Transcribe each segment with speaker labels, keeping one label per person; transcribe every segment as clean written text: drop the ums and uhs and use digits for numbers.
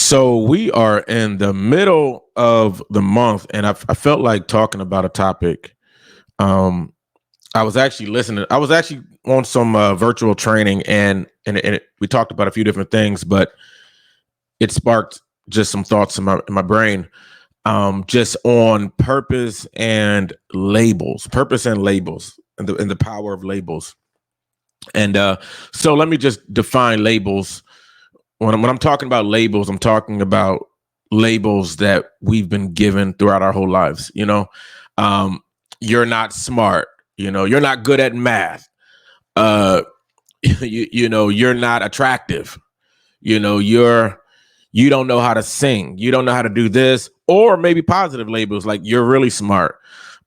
Speaker 1: So we are in the middle of the month, and I felt like talking about a topic. Um, I was actually listening. I was actually on some virtual training, and we talked about a few different things, but it sparked just some thoughts in my brain, just on purpose and labels, and the power of labels. And so let me just define labels. When I'm talking about labels, I'm talking about labels that we've been given throughout our whole lives. Um, you're not smart. You're not good at math. Uh, you're not attractive. You don't know how to sing. You don't know how to do this, or maybe positive labels like you're really smart.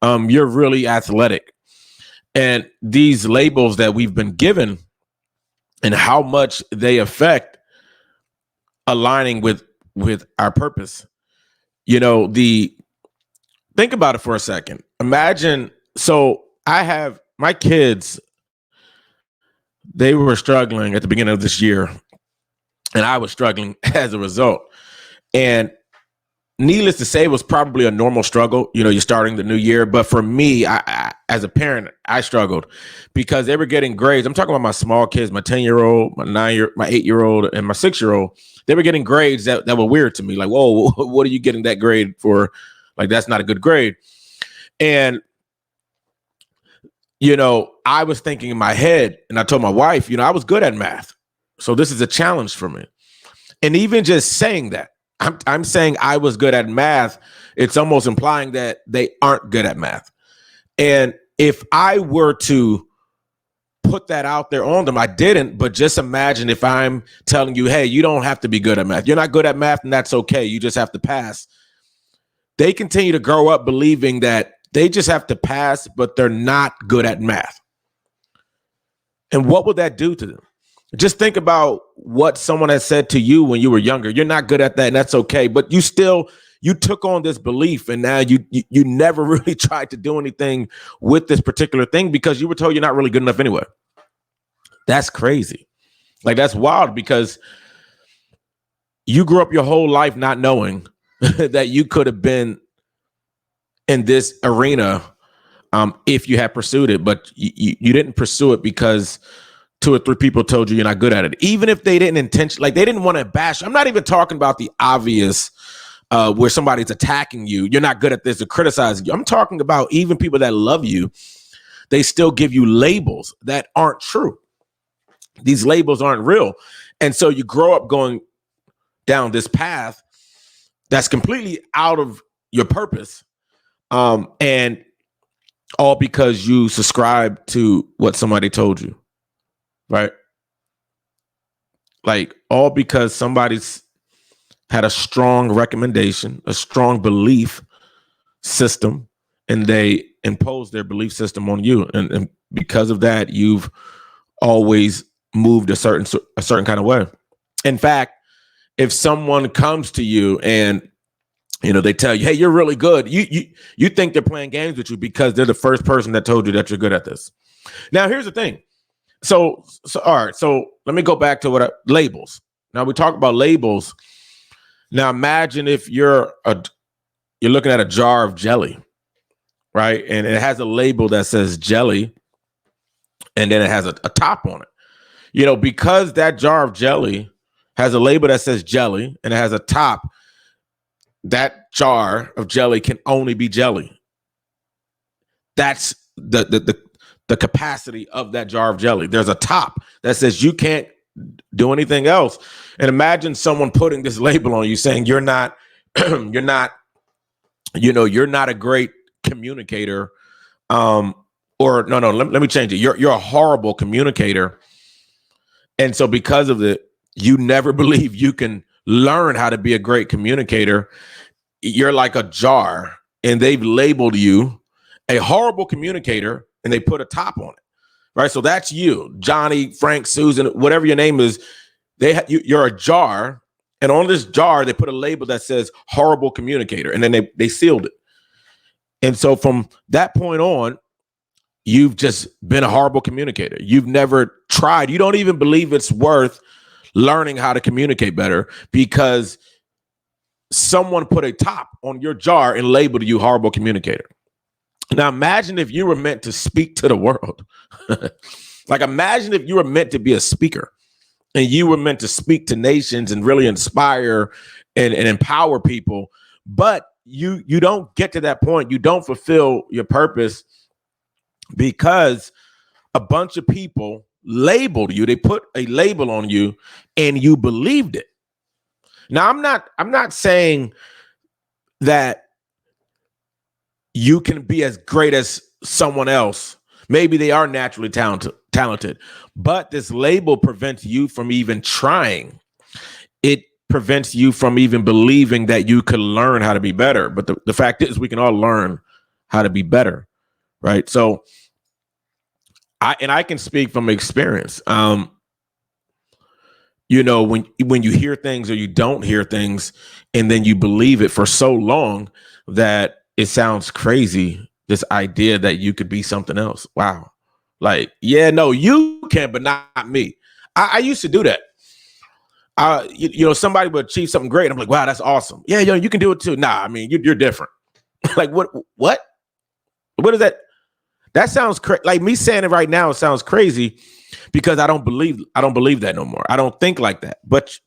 Speaker 1: You're really athletic, and these labels that we've been given and how much they affect aligning with our purpose. The Think about it for a second. Imagine, so I have my kids, they were struggling at the beginning of this year, and I was struggling as a result. And needless to say, it was probably a normal struggle. You're starting the new year. But for me, as a parent, I struggled because they were getting grades. I'm talking about my small kids, my 10-year-old, my 8-year-old, and my 6-year-old. They were getting grades that were weird to me. Like, whoa, what are you getting that grade for? Like, that's not a good grade. And, I was thinking in my head, and I told my wife, I was good at math. So this is a challenge for me. And even just saying that, I'm saying I was good at math, it's almost implying that they aren't good at math. And if I were to put that out there on them, I didn't, but just imagine if I'm telling you, hey, you don't have to be good at math. You're not good at math, and that's okay. You just have to pass. They continue to grow up believing that they just have to pass, but they're not good at math. And what would that do to them? Just think about what someone has said to you when you were younger. You're not good at that, and that's okay. But you took on this belief, and now you never really tried to do anything with this particular thing because you were told you're not really good enough anyway. That's crazy. Like, that's wild because you grew up your whole life not knowing that you could have been in this arena if you had pursued it, but you didn't pursue it because 2 or 3 people told you you're not good at it. Even if they didn't intentionally, like, they didn't want to bash. I'm not even talking about the obvious where somebody's attacking you. You're not good at this or criticizing you. I'm talking about even people that love you. They still give you labels that aren't true. These labels aren't real. And so you grow up going down this path that's completely out of your purpose. And all because you subscribe to what somebody told you. Right? Like, all because somebody's had a strong recommendation, a strong belief system, and they impose their belief system on you. And because of that, you've always moved a certain kind of way. In fact, if someone comes to you and they tell you, hey, you're really good, you think they're playing games with you because they're the first person that told you that you're good at this. Now, here's the thing. So all right. So let me go back to labels. Now, we talk about labels. Now, imagine if you're looking at a jar of jelly, right? And it has a label that says jelly, and then it has a top on it. Because that jar of jelly has a label that says jelly and it has a top, that jar of jelly can only be jelly. That's the capacity of that jar of jelly. There's a top that says you can't do anything else. And imagine someone putting this label on you saying you're not, you're not a great communicator. Or no, let me change it. You're a horrible communicator. And so because of it, you never believe you can learn how to be a great communicator. You're like a jar, and they've labeled you a horrible communicator, and they put a top on it, right? So that's you, Johnny, Frank, Susan, whatever your name is. You're a jar, and on this jar they put a label that says horrible communicator, and then they sealed it. And so from that point on, you've just been a horrible communicator. You've never tried. You don't even believe it's worth learning how to communicate better because someone put a top on your jar and labeled you horrible communicator. Now imagine if you were meant to speak to the world. Like imagine if you were meant to be a speaker and you were meant to speak to nations and really inspire and empower people, but you don't get to that point. You don't fulfill your purpose because a bunch of people labeled you. They put a label on you and you believed it. Now, I'm not saying that you can be as great as someone else. Maybe they are naturally talented, but this label prevents you from even trying. It prevents you from even believing that you could learn how to be better. But the fact is, we can all learn how to be better, right? So, I can speak from experience. You know, when you hear things or you don't hear things, and then you believe it for so long that it sounds crazy. This idea that you could be something else. Wow. Like, yeah, no, you can, but not me. I used to do that. You know, somebody would achieve something great. I'm like, wow, that's awesome. Yeah, you can do it too. Nah, I mean, you're different. Like, what is that? That sounds crazy. Like me saying it right now, it sounds crazy because I don't believe that no more. I don't think like that. But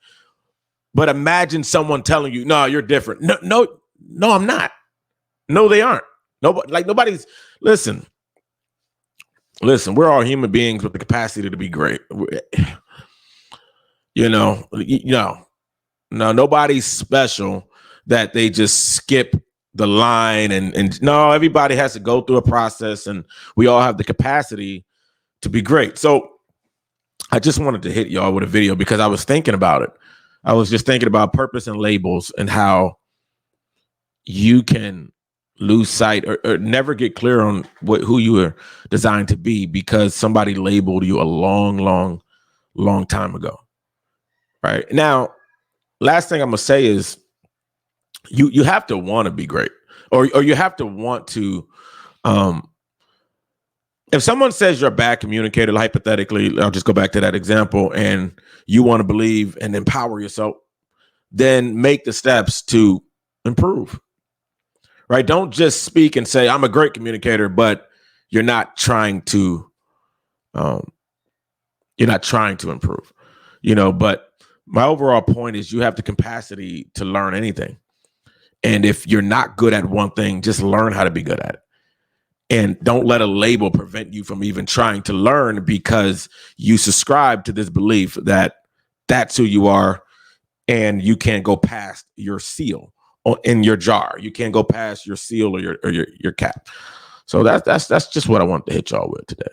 Speaker 1: imagine someone telling you, no, you're different. No, I'm not. No, they aren't. Nobody's listen, we're all human beings with the capacity to be great. No, nobody's special that they just skip the line and no, everybody has to go through a process and we all have the capacity to be great. So I just wanted to hit y'all with a video because I was thinking about it. I was just thinking about purpose and labels and how you can lose sight or never get clear on who you are designed to be because somebody labeled you a long time ago. Right now, last thing I'm gonna say is you have to want to be great, or you have to want to. If someone says you're a bad communicator, hypothetically, I'll just go back to that example, and you want to believe and empower yourself, then make the steps to improve. Right? Don't just speak and say I'm a great communicator, but you're not trying to improve. But my overall point is you have the capacity to learn anything. And if you're not good at one thing, just learn how to be good at it. And don't let a label prevent you from even trying to learn because you subscribe to this belief that that's who you are and you can't go past your seal in your jar. You can't go past your seal or your cap. So that's just what I want to hit y'all with today.